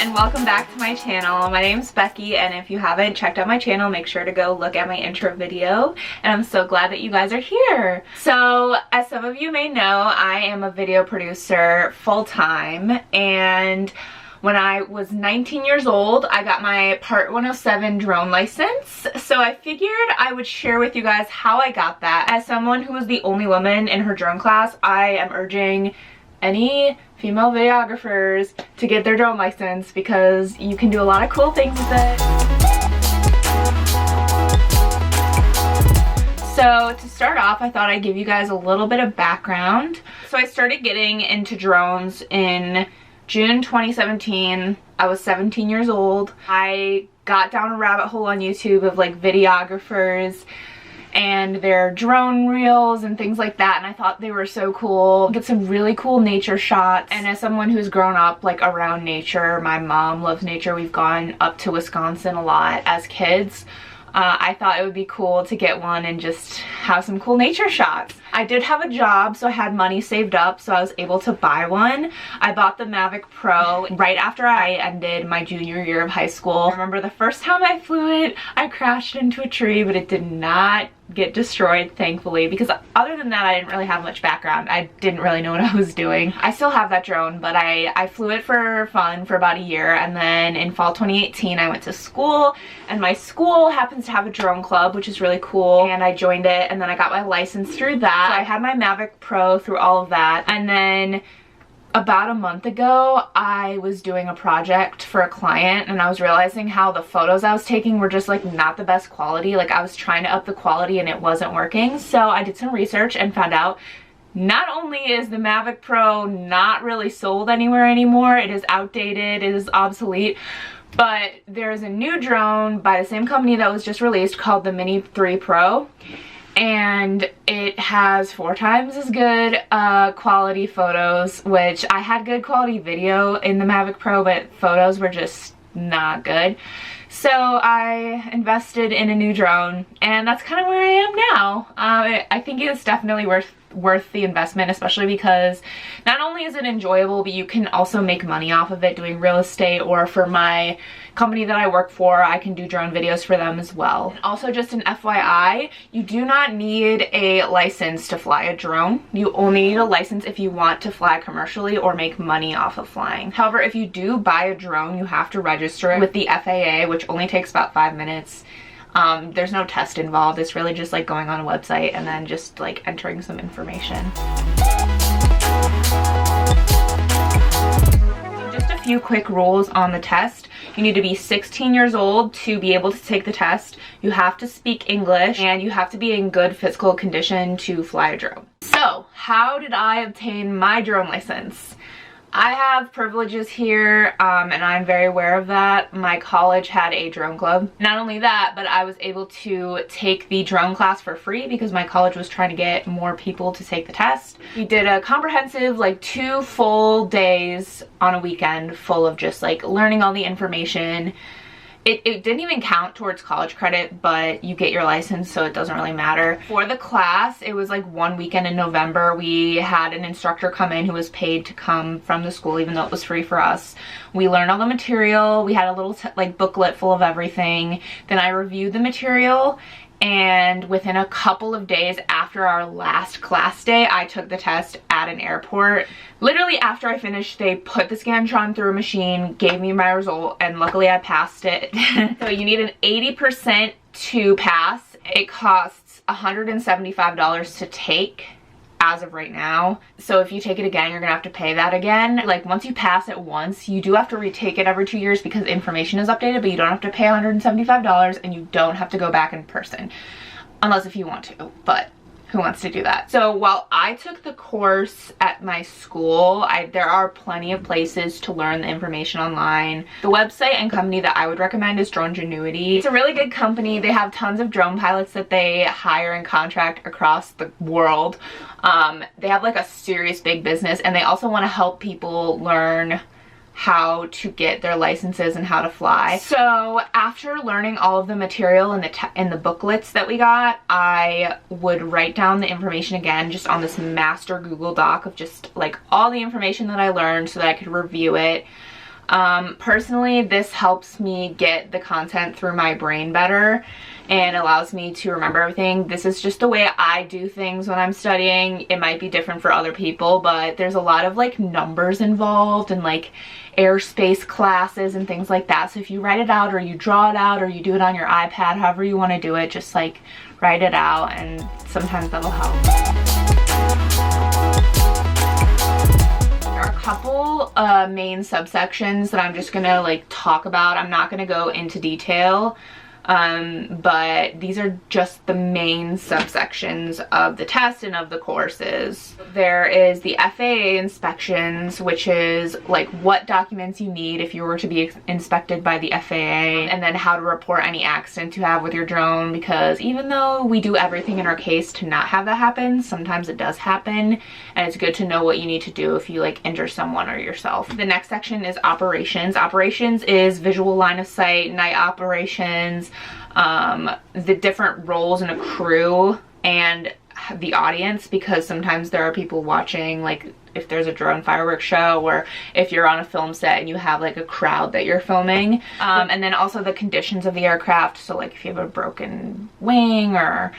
and welcome back to my channel. My name's Becky, and if you haven't checked out my channel, make sure to go look at my intro video, and I'm so glad that you guys are here. So as some of you may know, I am a video producer full-time, and when I was 19 years old, I got my Part 107 drone license. So I figured I would share with you guys how I got that. As someone who was the only woman in her drone class, I am urging any female videographers to get their drone license because you can do a lot of cool things with it. So to start off, I thought I'd give you guys a little bit of background. So I started getting into drones in June 2017. I was 17 years old. I got down a rabbit hole on YouTube of like videographers and their drone reels and things like that, and I thought they were so cool. Get some really cool nature shots, and as someone who's grown up like around nature, my mom loves nature, we've gone up to Wisconsin a lot as kids, I thought it would be cool to get one and just have some cool nature shots. I did have a job, so I had money saved up, so I was able to buy one. I bought the Mavic Pro right after I ended my junior year of high school. I remember the first time I flew it, I crashed into a tree, but it did not get destroyed, thankfully, because other than that I didn't really have much background. I didn't really know what I was doing. I still have that drone, but I flew it for fun for about a year, and then in fall 2018 I went to school, and my school happens to have a drone club, which is really cool, and I joined it, and then I got my license through that. So I had my Mavic Pro through all of that, and then about a month ago, I was doing a project for a client, and I was realizing how the photos I was taking were just like not the best quality. Like I was trying to up the quality and it wasn't working. So I did some research and found out not only is the Mavic Pro not really sold anywhere anymore, it is outdated, it is obsolete, but there's a new drone by the same company that was just released called the Mini 3 Pro. And it has 4 times as good quality photos, which I had good quality video in the Mavic Pro, but photos were just not good. So I invested in a new drone, and that's kind of where I am now. I think it's definitely worth the investment, especially because not only is it enjoyable, but you can also make money off of it doing real estate, or for my company that I work for, I can do drone videos for them as well. Also, just an FYI, you do not need a license to fly a drone. You only need a license if you want to fly commercially or make money off of flying. However, if you do buy a drone, you have to register it with the FAA, which only takes about 5 minutes. There's no test involved. It's really just like going on a website and then just like entering some information. Just a few quick rules on the test. You need to be 16 years old to be able to take the test. You have to speak English, and you have to be in good physical condition to fly a drone. So, how did I obtain my drone license? I have privileges here, and I'm very aware of that. My college had a drone club. Not only that, but I was able to take the drone class for free because my college was trying to get more people to take the test. We did a comprehensive, like 2 full days on a weekend full of just like learning all the information. It didn't even count towards college credit, but you get your license, so it doesn't really matter. For the class, it was like 1 weekend in November. We had an instructor come in who was paid to come from the school, even though it was free for us. We learned all the material. We had a little like booklet full of everything. Then I reviewed the material, and within a couple of days after our last class day, I took the test at an airport. Literally after I finished, they put the Scantron through a machine, gave me my result, and luckily I passed it. So you need an 80% to pass. It costs $175 to take as of right now. So if you take it again, you're gonna have to pay that again. Like once you pass it once, you do have to retake it every 2 years because information is updated, but you don't have to pay $175, and you don't have to go back in person. Unless if you want to, but who wants to do that? So while I took the course at my school, there are plenty of places to learn the information online. The website and company that I would recommend is Dronegenuity. It's a really good company. They have tons of drone pilots that they hire and contract across the world. They have like a serious big business, and they also want to help people learn how to get their licenses and how to fly. So after learning all of the material and the booklets that we got, I would write down the information again just on this master Google Doc of just like all the information that I learned so that I could review it. Personally, this helps me get the content through my brain better and allows me to remember everything. This is just the way I do things when I'm studying. It might be different for other people, but there's a lot of like numbers involved and like airspace classes and things like that. So if you write it out or you draw it out or you do it on your iPad, however you want to do it, just like write it out, and sometimes that'll help. There are a couple main subsections that I'm just gonna like talk about. I'm not gonna go into detail, but these are just the main subsections of the test and of the courses. There is the FAA inspections, which is like what documents you need if you were to be inspected by the FAA, and then how to report any accident you have with your drone, because even though we do everything in our case to not have that happen, sometimes it does happen, and it's good to know what you need to do if you like injure someone or yourself. The next section is operations. Operations is visual line of sight, night operations, the different roles in a crew and the audience, because sometimes there are people watching, like if there's a drone fireworks show, or if you're on a film set and you have like a crowd that you're filming, and then also the conditions of the aircraft. So like if you have a broken wing or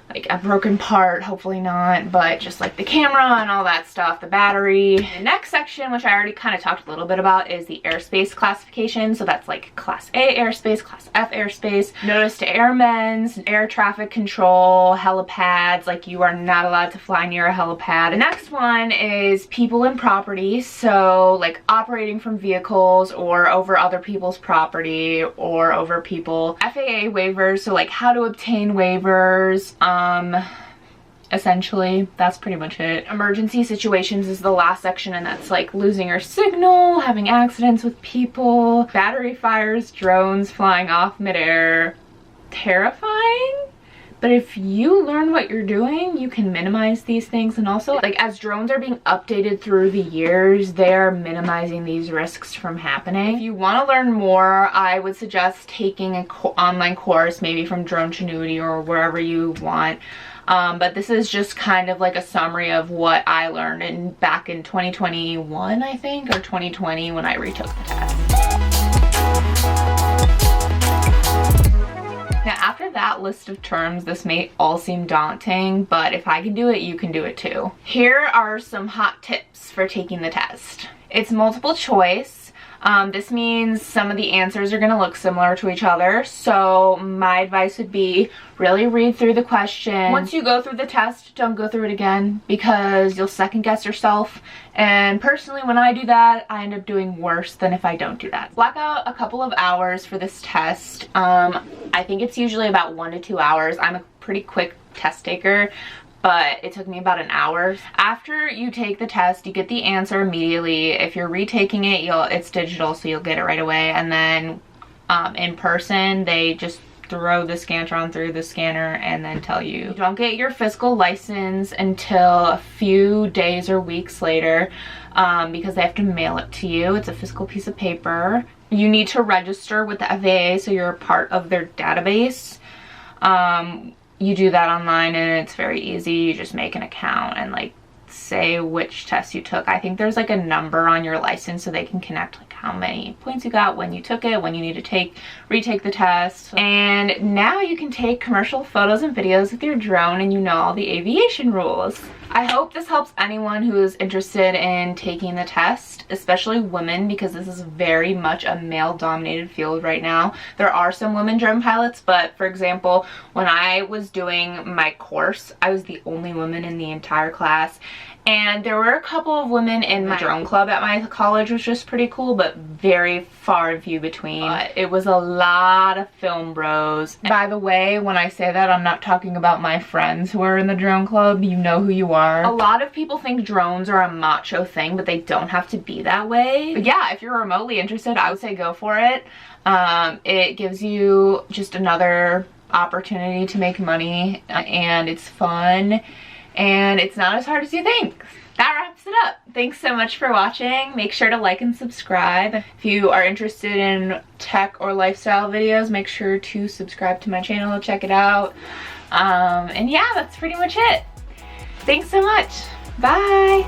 like a broken part, hopefully not, but just like the camera and all that stuff, the battery. The next section, which I already kind of talked a little bit about, is the airspace classification. So that's like Class A airspace, Class F airspace, notice to airmen's, air traffic control, helipads, like you are not allowed to fly near a helipad. The next one is people and property. So like operating from vehicles or over other people's property or over people. FAA waivers, so like how to obtain waivers. Essentially that's pretty much it. Emergency situations is the last section, and that's like losing your signal, having accidents with people, battery fires, drones flying off midair. Terrifying, but if you learn what you're doing, you can minimize these things. And also, like, as drones are being updated through the years, they're minimizing these risks from happening. If you want to learn more, I would suggest taking an online course, maybe from Dronegenuity or wherever you want. But this is just kind of like a summary of what I learned back in 2021, I think, or 2020 when I retook the test. Now, after that list of terms, this may all seem daunting, but if I can do it, you can do it too. Here are some hot tips for taking the test. It's multiple choice. This means some of the answers are going to look similar to each other. So my advice would be really read through the question. Once you go through the test, don't go through it again, because you'll second guess yourself. And personally, when I do that, I end up doing worse than if I don't do that. Block out a couple of hours for this test. I think it's usually about 1 to 2 hours. I'm a pretty quick test taker, but it took me about an hour. After you take the test, you get the answer immediately. If you're retaking it, it's digital, so you'll get it right away. And then in person, they just throw the Scantron through the scanner and then tell you. You don't get your physical license until a few days or weeks later, because they have to mail it to you. It's a physical piece of paper. You need to register with the FAA, so you're a part of their database. You do that online, and it's very easy. You just make an account and like say which test you took. I think there's like a number on your license so they can connect like how many points you got, when you took it, when you need to retake the test. And now you can take commercial photos and videos with your drone, and you know all the aviation rules. I hope this helps anyone who is interested in taking the test, especially women, because this is very much a male-dominated field right now. There are some women drone pilots, but for example, when I was doing my course, I was the only woman in the entire class. And there were a couple of women in my drone club at my college, which was pretty cool, but very far and few between. It was a lot of film bros. And by the way, when I say that, I'm not talking about my friends who are in the drone club. You know who you are. A lot of people think drones are a macho thing, but they don't have to be that way. But yeah, if you're remotely interested, I would say go for it. It gives you just another opportunity to make money, and it's fun. And it's not as hard as you think. That wraps it up. Thanks so much for watching. Make sure to like and subscribe. If you are interested in tech or lifestyle videos, make sure to subscribe to my channel, check it out. And yeah, that's pretty much it. Thanks so much. Bye.